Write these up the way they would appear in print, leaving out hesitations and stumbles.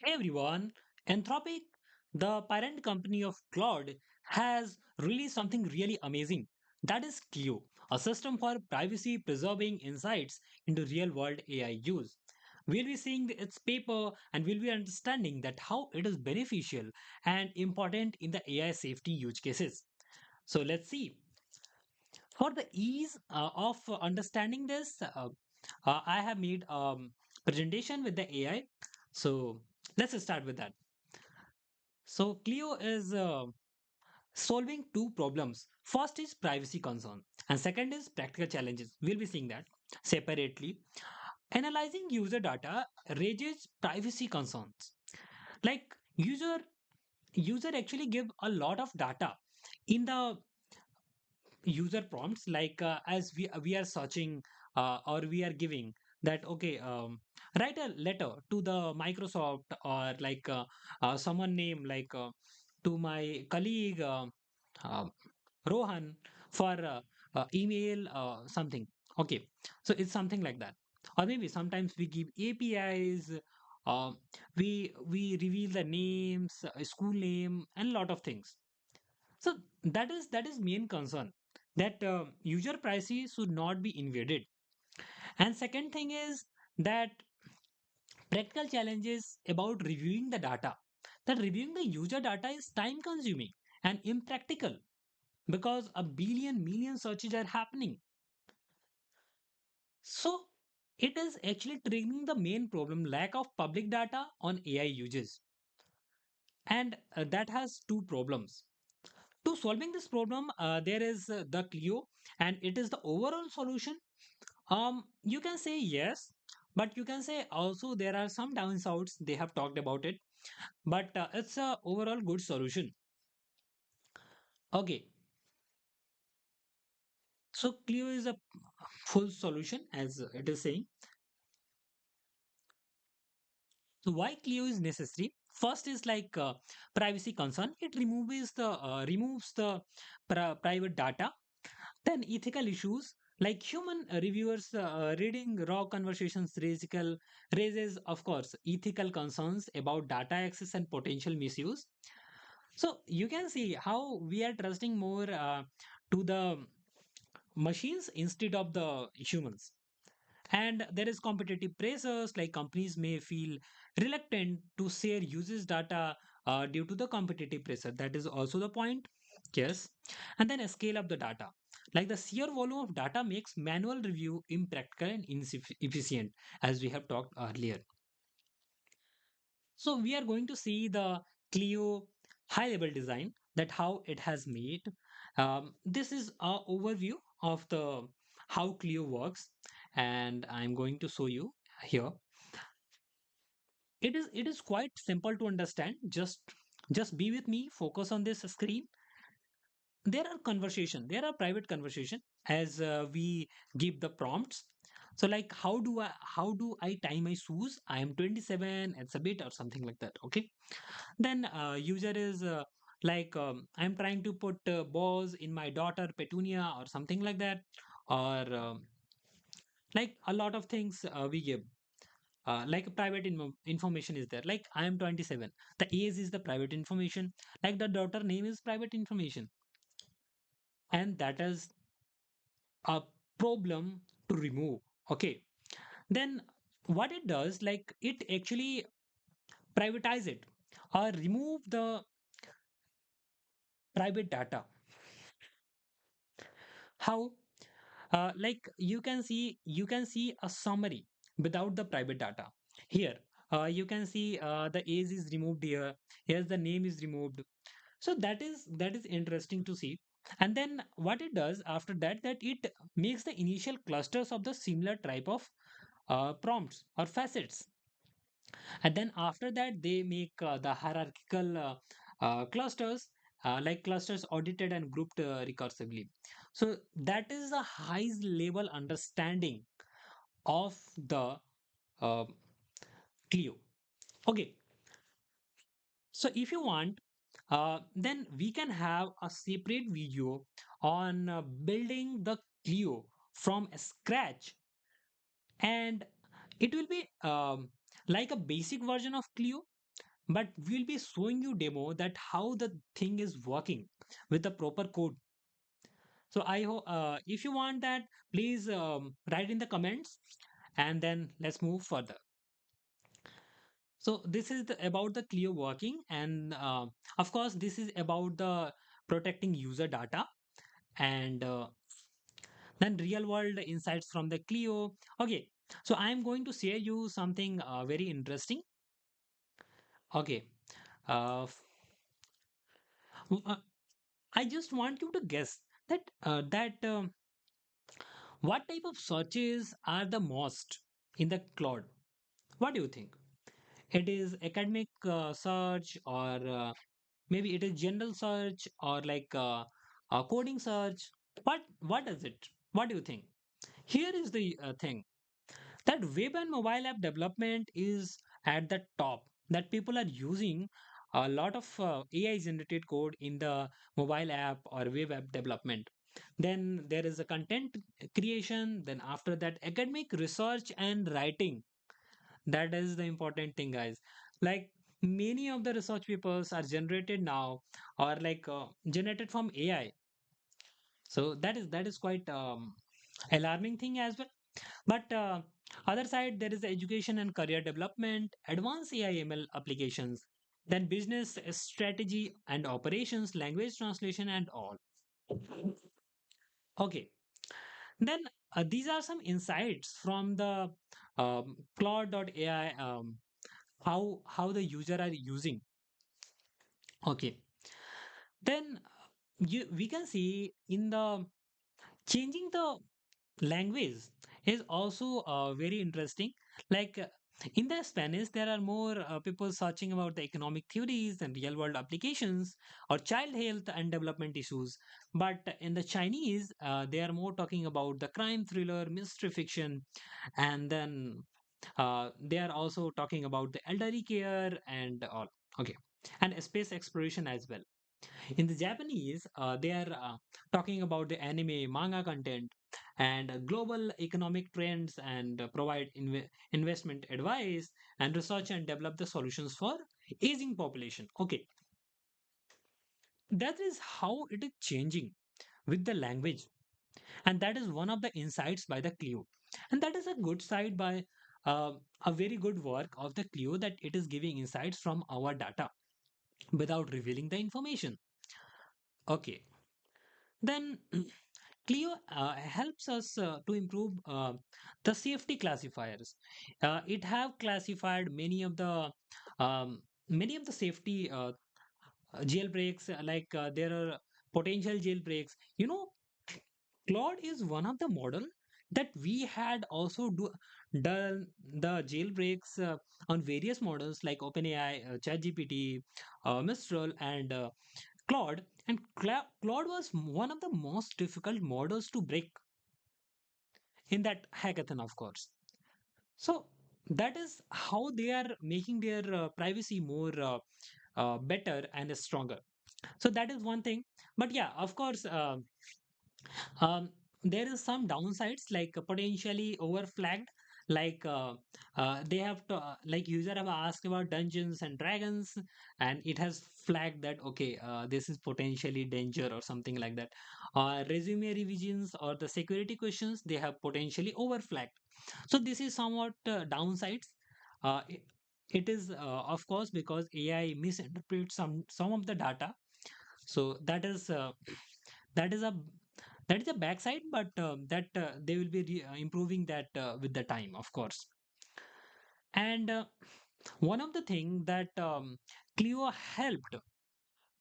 Hey everyone, Anthropic, the parent company of Claude, has released something really amazing. That is Clio, a system for privacy preserving insights into real world AI use. We'll be seeing its paper and we'll be understanding that how it is beneficial and important in the AI safety use cases. So let's see. For the ease of understanding this, I have made presentation with the AI. So let's start with that. So Clio is solving two problems. First is privacy concern, and second is practical challenges. We'll be seeing that separately. Analyzing user data raises privacy concerns. Like user actually give a lot of data in the user prompts. Like as we are searching or we are giving that okay write a letter to the Microsoft or like someone name like to my colleague uh, Rohan for email something. Okay, so it's something like that. Or maybe sometimes we give APIs. Uh, we reveal the names, school name, and lot of things. So that is main concern that user privacy should not be invaded. And second thing is that practical challenges about reviewing the data. That reviewing the user data is time consuming and impractical because a billion million searches are happening. So it is actually triggering the main problem lack of public data on AI uses. And that has two problems. To solving this problem, there is the Clio, and it is the overall solution. You can say yes, but you can say also there are some downsides. They have talked about it, but it's a overall good solution. Okay, so Clio is a full solution as it is saying. So why Clio is necessary? First is like privacy concern. It removes the private data. Then ethical issues like human reviewers reading raw conversations raises of course ethical concerns about data access and potential misuse. So you can see how we are trusting more to the machines instead of the humans. And there is competitive pressures like companies may feel reluctant to share users data due to the competitive pressure. That is also the point. Yes. And then a scale up the data, like the sheer volume of data makes manual review impractical and inefficient, as we have talked earlier. So we are going to see the Clio high level design, that how it has made. This is a overview of the how Clio works, and I'm going to show you here. It is quite simple to understand. Just be with me. Focus on this screen. There are private conversation as we give the prompts. So like how do I tie my shoes? I am 27. It's a bit or something like that. Okay. Then user is like I'm trying to put bows in my daughter Petunia or something like that, or like a lot of things we give. Like private information is there. Like I am 27. The age is the private information. Like the daughter name is private information, and that is a problem to remove. Okay. Then what it does, like it actually privatize it or remove the private data. How? Like you can see a summary without the private data. Here you can see the age is removed here. Here's the name is removed. So that is interesting to see. And then what it does after that, that it makes the initial clusters of the similar type of prompts or facets, and then after that they make the hierarchical clusters, like clusters audited and grouped recursively. So that is the highest level understanding of the uh, Clio. Okay, so if you want, then we can have a separate video on building the Clio from scratch, and it will be like a basic version of Clio. but we'll be showing you demo that how the thing is working with the proper code. So I hope if you want that, please write in the comments, and then let's move further. So this is about the Clio working, and of course this is about the protecting user data, and then real world insights from the Clio. Okay, so I'm going to share you something very interesting. Okay, uh, f- uh, I just want you to guess that what type of searches are the most in the cloud. What do you think? It is academic search, or maybe it is general search, or like coding search. What is it? What do you think? Here is the thing, that web and mobile app development is at the top, that people are using a lot of AI generated code in the mobile app or web app development. Then there is a content creation, then after that academic research and writing. That is the important thing, guys. Like, many of the research papers are generated now, or like generated from AI. So that is quite alarming thing as well. But other side, there is the education and career development, advanced AI ML applications, then business strategy and operations, language translation, and all. Okay, then these are some insights from the Claude.ai, how the user are using. Okay, then we can see in the changing the language is also very interesting. Like in the Spanish, there are more people searching about the economic theories and real world applications, or child health and development issues. But in the Chinese, they are more talking about the crime thriller, mystery fiction, and then they are also talking about the elderly care and all. Okay, and space exploration as well. In the Japanese, they are talking about the anime, manga content, and global economic trends, and provide investment advice and research and develop the solutions for aging population. Okay, that is how it is changing with the language, and that is one of the insights by the Clio, and that is a good side by a very good work of the Clio, that it is giving insights from our data without revealing the information. Okay, then Clio helps us to improve the safety classifiers. It have classified many of the safety jailbreaks. Like there are potential jailbreaks. Claude is one of the model that we had also done the jailbreaks on various models like OpenAI, ChatGPT, Mistral, and Claude. And Claude was one of the most difficult models to break in that hackathon, of course. So that is how they are making their privacy more better and stronger. So that is one thing. But yeah, of course, um, there is some downsides, like potentially overflagged. Like they have to, like user have asked about Dungeons and Dragons, and it has flagged that okay, this is potentially danger or something like that. Resume revisions or the security questions, they have potentially overflagged. So this is somewhat downsides. It is of course because AI misinterprets some of the data. So that is a that is a backside, but that they will be improving that with the time, of course. And one of the thing that Clio helped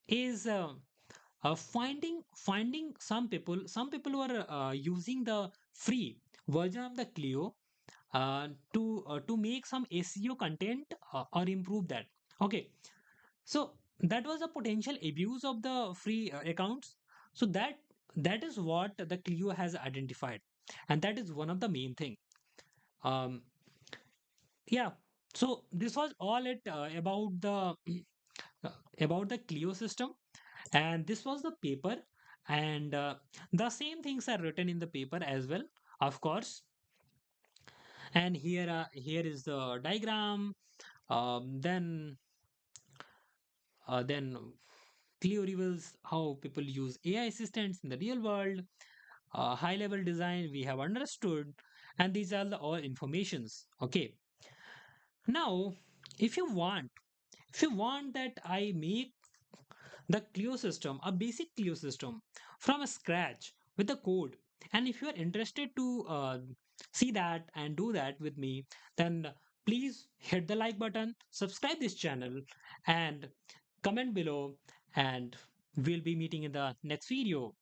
is finding some people were using the free version of the Clio to make some SEO content or improve that. Okay, so that was a potential abuse of the free accounts. So that is what the Clio has identified, and that is one of the main thing. Um, yeah. So this was all it uh, about the Clio system, and this was the paper, and the same things are written in the paper as well, of course. And here is the diagram. Then Then Clio reveals how people use AI assistants in the real world. High level design we have understood, and these are the all informations. Okay, now if you want, that I make the Clio system, a basic Clio system from scratch with the code, and if you are interested to see that and do that with me, then please hit the like button, subscribe this channel, and comment below, and we'll be meeting in the next video.